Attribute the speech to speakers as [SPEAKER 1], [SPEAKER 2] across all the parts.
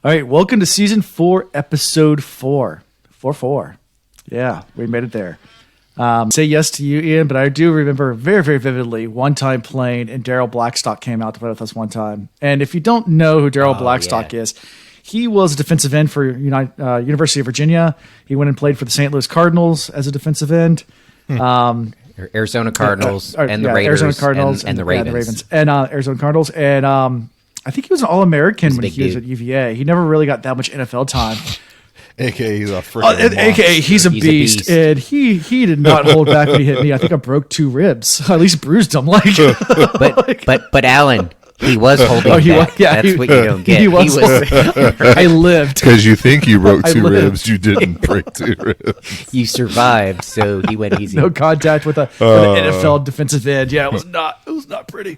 [SPEAKER 1] All right, welcome to season 4, episode 4. 4-4. Yeah, we made it there. Say yes to you, Ian, but I do remember very, very vividly one time playing, and Daryl Blackstock came out to play with us one time. And if you don't know who Daryl Blackstock is, he was a defensive end for University of Virginia. He went and played for the St. Louis Cardinals as a defensive end.
[SPEAKER 2] Arizona Cardinals and the Raiders
[SPEAKER 1] Arizona Cardinals
[SPEAKER 2] and the Ravens.
[SPEAKER 1] The Ravens. And Arizona Cardinals. And I think he was an All-American when he was at UVA. He never really got that much NFL time.
[SPEAKER 3] AKA he's a freaking
[SPEAKER 1] AKA he's a beast. And he did not hold back when he hit me. I think I broke 2 ribs. At least bruised them.
[SPEAKER 2] But Alan, he was holding back. That's what you don't get.
[SPEAKER 1] He was I lived.
[SPEAKER 3] Because you think you broke 2 ribs, you didn't break 2 ribs.
[SPEAKER 2] You survived, so he went easy.
[SPEAKER 1] No contact with an NFL defensive end. Yeah, it was not pretty.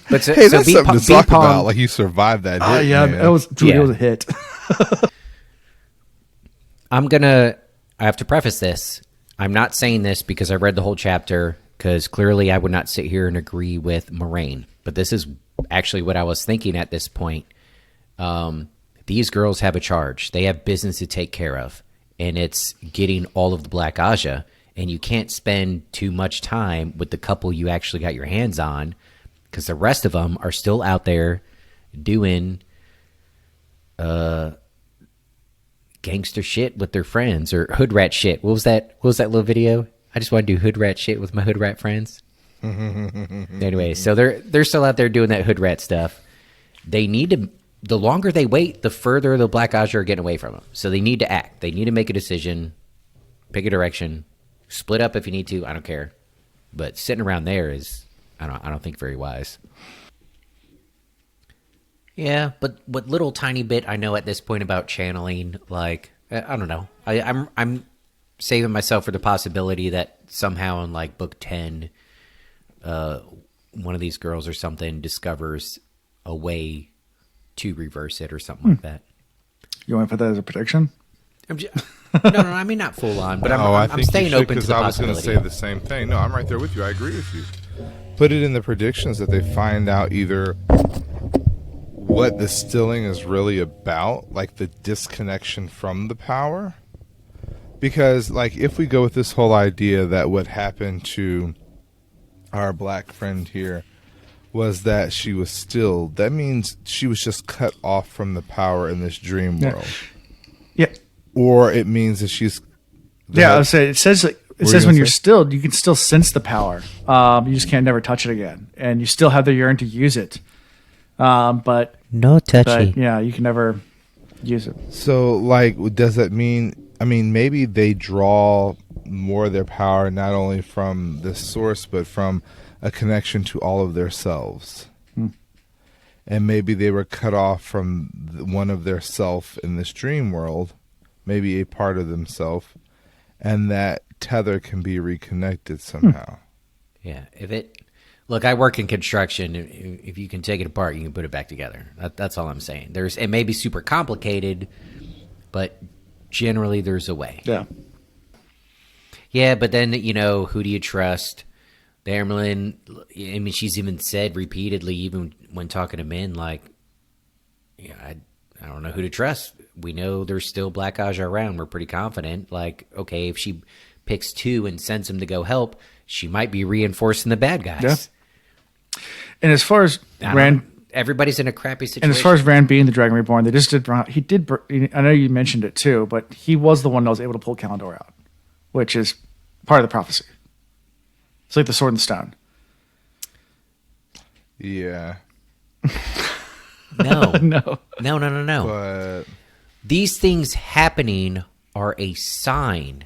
[SPEAKER 3] But that's something to talk about. Like you survived that hit.
[SPEAKER 1] It was a hit.
[SPEAKER 2] I have to preface this. I'm not saying this because I read the whole chapter, because clearly I would not sit here and agree with Moraine. But this is actually what I was thinking at this point. These girls have a charge. They have business to take care of. And it's getting all of the Black Aja. And you can't spend too much time with the couple you actually got your hands on, because the rest of them are still out there doing gangster shit with their friends, or hood rat shit. What was that little video? I just want to do hood rat shit with my hood rat friends. Anyway, so they're still out there doing that hood rat stuff. They need to. The longer they wait, the further the Black Aja are getting away from them. So they need to act. They need to make a decision, pick a direction, split up if you need to. I don't care, but sitting around there is I don't think very wise. Yeah, but what little tiny bit I know at this point about channeling, like, I don't know. I'm saving myself for the possibility that somehow in like book 10, one of these girls or something discovers a way to reverse it or something like that.
[SPEAKER 1] You want to put that as a prediction?
[SPEAKER 2] No, I mean not full on, but I'm staying open to the possibility.
[SPEAKER 3] I was going to say the same thing. No, I'm right there with you. I agree with you. Put it in the predictions that they find out either what the stilling is really about, like the disconnection from the power. Because, like, if we go with this whole idea that what happened to our black friend here was that she was stilled, that means she was just cut off from the power in this dream world.
[SPEAKER 1] Yeah.
[SPEAKER 3] Or it means that she's...
[SPEAKER 1] I would say it says when you're stilled, you can still sense the power. You just can't never touch it again. And you still have the yearn to use it. But
[SPEAKER 2] no touchy.
[SPEAKER 1] But, yeah, you can never use it.
[SPEAKER 3] So, like, does that mean... I mean, maybe they draw more of their power not only from the source, but from a connection to all of their selves. And maybe they were cut off from one of their self in this dream world, maybe a part of themselves, and that tether can be reconnected somehow.
[SPEAKER 2] Yeah, look, I work in construction. If you can take it apart, you can put it back together. That's all I'm saying. It may be super complicated, but generally there's a way.
[SPEAKER 1] Yeah.
[SPEAKER 2] Yeah, but then, who do you trust? The Amyrlin, I mean, she's even said repeatedly, even when talking to men, like, I don't know who to trust. We know there's still Black Aja around. We're pretty confident. Like, okay, if she picks 2 and sends them to go help, she might be reinforcing the bad guys.
[SPEAKER 1] Yeah. And as far as Rand...
[SPEAKER 2] Everybody's in a crappy situation.
[SPEAKER 1] And as far as Rand being the Dragon Reborn, they just did... I know you mentioned it too, but he was the one that was able to pull Kalendor out, which is part of the prophecy. It's like the Sword and the Stone.
[SPEAKER 3] Yeah.
[SPEAKER 2] No.
[SPEAKER 3] But
[SPEAKER 2] these things happening are a sign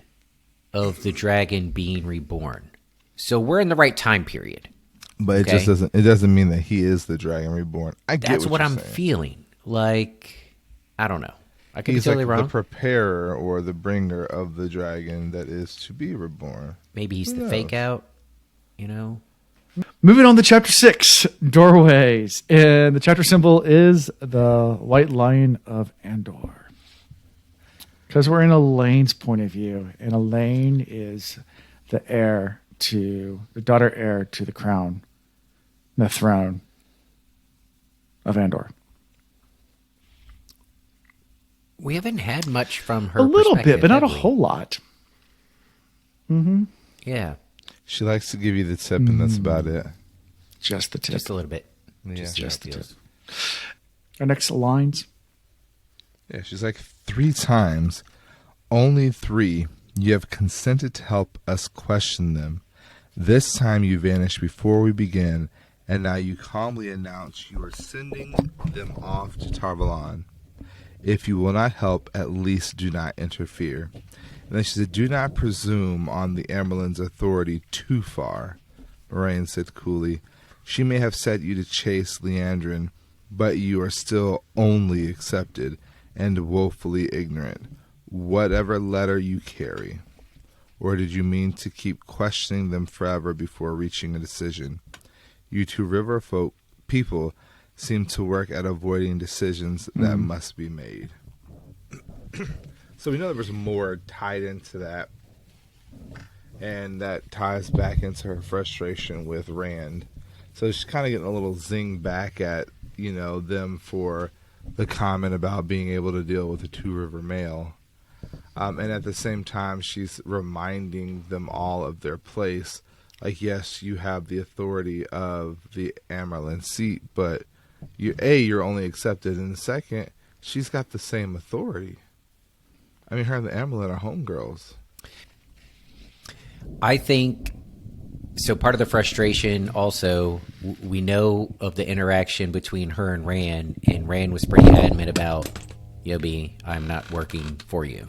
[SPEAKER 2] of the dragon being reborn. So we're in the right time period.
[SPEAKER 3] But it just doesn't. It doesn't mean that he is the Dragon Reborn.
[SPEAKER 2] That's what I'm
[SPEAKER 3] saying.
[SPEAKER 2] feeling. Like, I don't know. I could
[SPEAKER 3] He's
[SPEAKER 2] be totally
[SPEAKER 3] like
[SPEAKER 2] wrong.
[SPEAKER 3] the preparer or the bringer of the dragon that is to be reborn.
[SPEAKER 2] Maybe he's the fake out.
[SPEAKER 1] Moving on to chapter 6, Doorways. And the chapter symbol is the White Lion of Andor. Because we're in Elaine's point of view. And Elaine is the daughter heir to the crown, the throne of Andor.
[SPEAKER 2] We haven't had much from her.
[SPEAKER 1] A little bit,
[SPEAKER 2] perspective,
[SPEAKER 1] but not a
[SPEAKER 2] have we?
[SPEAKER 1] whole lot.
[SPEAKER 2] Yeah,
[SPEAKER 3] She likes to give you the tip, and that's about it.
[SPEAKER 1] Just the tip.
[SPEAKER 2] just a little bit.
[SPEAKER 3] Yeah.
[SPEAKER 2] Just
[SPEAKER 1] the
[SPEAKER 2] the
[SPEAKER 1] tip. Our next lines.
[SPEAKER 3] Yeah, she's like, 3 times, only 3, you have consented to help us question them. This time you vanished before we begin, and now you calmly announce you are sending them off to Tarvalon. If you will not help, at least do not interfere. And then she said, do not presume on the Amerlin's authority too far. Moraine said coolly, she may have set you to chase Leandrin, but you are still only accepted and woefully ignorant, whatever letter you carry. Or did you mean to keep questioning them forever before reaching a decision? You two river folk people seem to work at avoiding decisions that must be made. So we know there was more tied into that, and that ties back into her frustration with Rand. So she's kind of getting a little zing back at, them for the comment about being able to deal with a Two River male. And at the same time, she's reminding them all of their place. Like, yes, you have the authority of the Amerlin seat, but you're only accepted. And second, she's got the same authority. I mean, her and the Amerlin are homegirls.
[SPEAKER 2] I think so. Part of the frustration also, we know of the interaction between her and Rand was pretty adamant about, Yobi, I'm not working for you.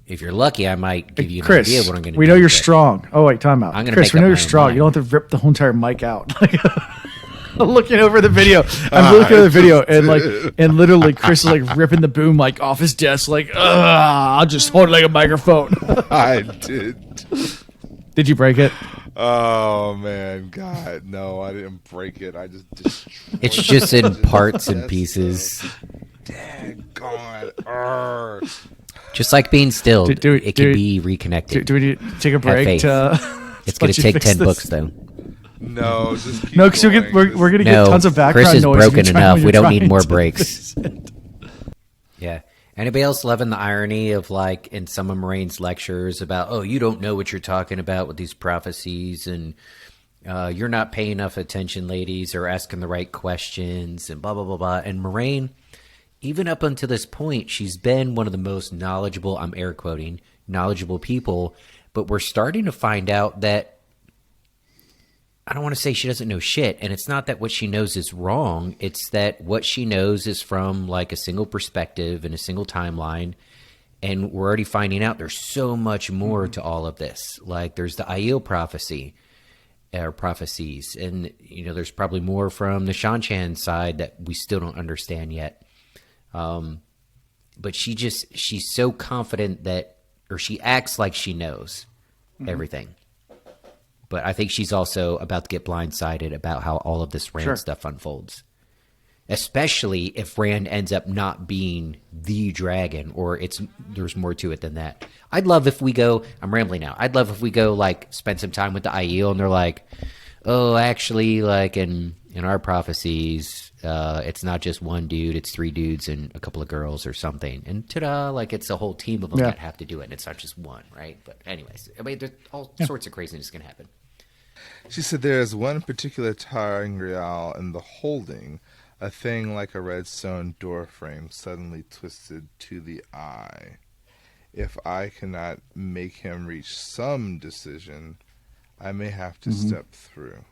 [SPEAKER 2] If you're lucky, I might give you an
[SPEAKER 1] Chris,
[SPEAKER 2] idea of what I'm going to do.
[SPEAKER 1] we know you're
[SPEAKER 2] but
[SPEAKER 1] strong. Oh, wait, time out.
[SPEAKER 2] I'm gonna
[SPEAKER 1] Chris,
[SPEAKER 2] make
[SPEAKER 1] we know
[SPEAKER 2] up
[SPEAKER 1] you're
[SPEAKER 2] my own
[SPEAKER 1] strong.
[SPEAKER 2] mind.
[SPEAKER 1] You don't have to rip the whole entire mic out. I'm looking over the video. I'm looking over the video, and literally Chris is like ripping the boom mic off his desk, like, I'll just hold it like a microphone.
[SPEAKER 3] I did.
[SPEAKER 1] Did you break it?
[SPEAKER 3] Oh, man. God, no, I didn't break it. I just destroyed
[SPEAKER 2] It's just in
[SPEAKER 3] it.
[SPEAKER 2] parts and
[SPEAKER 3] That's
[SPEAKER 2] pieces.
[SPEAKER 3] Daggone.
[SPEAKER 2] Just like being still,
[SPEAKER 1] Do it-
[SPEAKER 2] it
[SPEAKER 1] do
[SPEAKER 2] can
[SPEAKER 1] it-
[SPEAKER 2] be reconnected.
[SPEAKER 1] Do we need to take a break?
[SPEAKER 2] faith. It's going
[SPEAKER 1] let
[SPEAKER 2] to
[SPEAKER 1] you
[SPEAKER 2] take
[SPEAKER 1] fix
[SPEAKER 2] 10
[SPEAKER 1] this?
[SPEAKER 2] books, though.
[SPEAKER 3] No, just keep
[SPEAKER 1] No, because
[SPEAKER 3] going.
[SPEAKER 1] we're going to get
[SPEAKER 2] No,
[SPEAKER 1] tons of background
[SPEAKER 2] Chris is
[SPEAKER 1] noise.
[SPEAKER 2] broken
[SPEAKER 1] when you're
[SPEAKER 2] enough.
[SPEAKER 1] when
[SPEAKER 2] We
[SPEAKER 1] you're
[SPEAKER 2] don't need
[SPEAKER 1] trying
[SPEAKER 2] more
[SPEAKER 1] to
[SPEAKER 2] breaks.
[SPEAKER 1] fix it.
[SPEAKER 2] Yeah. Anybody else loving the irony of, like, in some of Moraine's lectures about, oh, you don't know what you're talking about with these prophecies, and you're not paying enough attention, ladies, or asking the right questions, and blah, blah, blah, blah. And Moraine, even up until this point, she's been one of the most knowledgeable, I'm air quoting, knowledgeable people, but we're starting to find out that I don't want to say she doesn't know shit, and it's not that what she knows is wrong. It's that what she knows is from like a single perspective and a single timeline, and we're already finding out there's so much more to all of this. Like there's the Aiel prophecy, or prophecies, and there's probably more from the Shan-Chan side that we still don't understand yet. But she's so confident that, or she acts like she knows everything. But I think she's also about to get blindsided about how all of this Rand stuff unfolds. Especially if Rand ends up not being the dragon, or there's more to it than that. I'd love if we go, I'm rambling now, I'd love if we go like spend some time with the Aiel and they're like, oh, actually, like in our prophecies, it's not just one dude, it's 3 dudes and a couple of girls or something. And ta-da, like it's a whole team of them that have to do it, and it's not just one, right? But anyways, I mean, there's all sorts of craziness going to happen.
[SPEAKER 3] She said there is one particular ter'angreal in the holding, a thing like a red stone door frame suddenly twisted to the eye. If I cannot make him reach some decision, I may have to step through.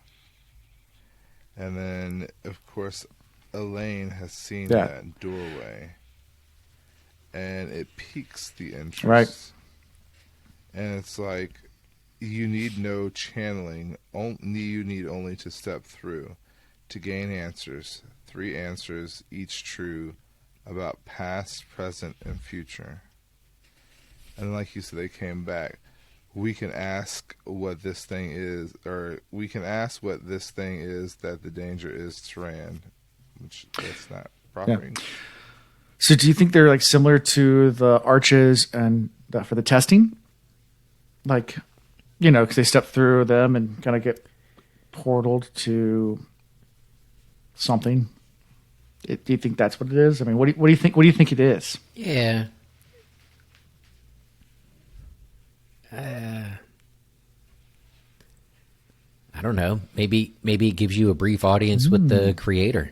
[SPEAKER 3] And then, of course, Elaine has seen that doorway, and it piques the interest.
[SPEAKER 1] Right.
[SPEAKER 3] And it's like, you need no channeling. You need only to step through to gain answers. 3 answers, each true, about past, present, and future. And like you said, they came back. We can ask what this thing is, or we can ask what this thing is that the danger is to Rand, which that's not proper.
[SPEAKER 1] Yeah. So do you think they're like similar to the arches and for the testing? Like, because they step through them and kind of get portaled to something. Do you think that's what it is? I mean, what do you think? What do you think it is?
[SPEAKER 2] Yeah. I don't know. Maybe it gives you a brief audience with the creator.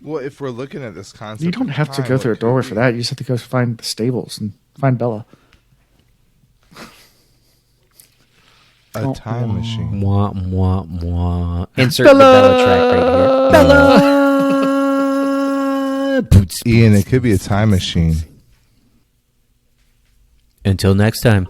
[SPEAKER 3] Well, if we're looking at this concept,
[SPEAKER 1] You don't
[SPEAKER 3] of
[SPEAKER 1] have to
[SPEAKER 3] time,
[SPEAKER 1] go
[SPEAKER 3] what
[SPEAKER 1] through a
[SPEAKER 3] could
[SPEAKER 1] doorway
[SPEAKER 3] be-
[SPEAKER 1] for that. You just have to go find the stables and find Bella.
[SPEAKER 3] A time machine.
[SPEAKER 2] Mwah, mwah, mwah. Insert the Bella track right here. Bella! Boots.
[SPEAKER 3] Ian, it could be a time machine.
[SPEAKER 2] Until next time.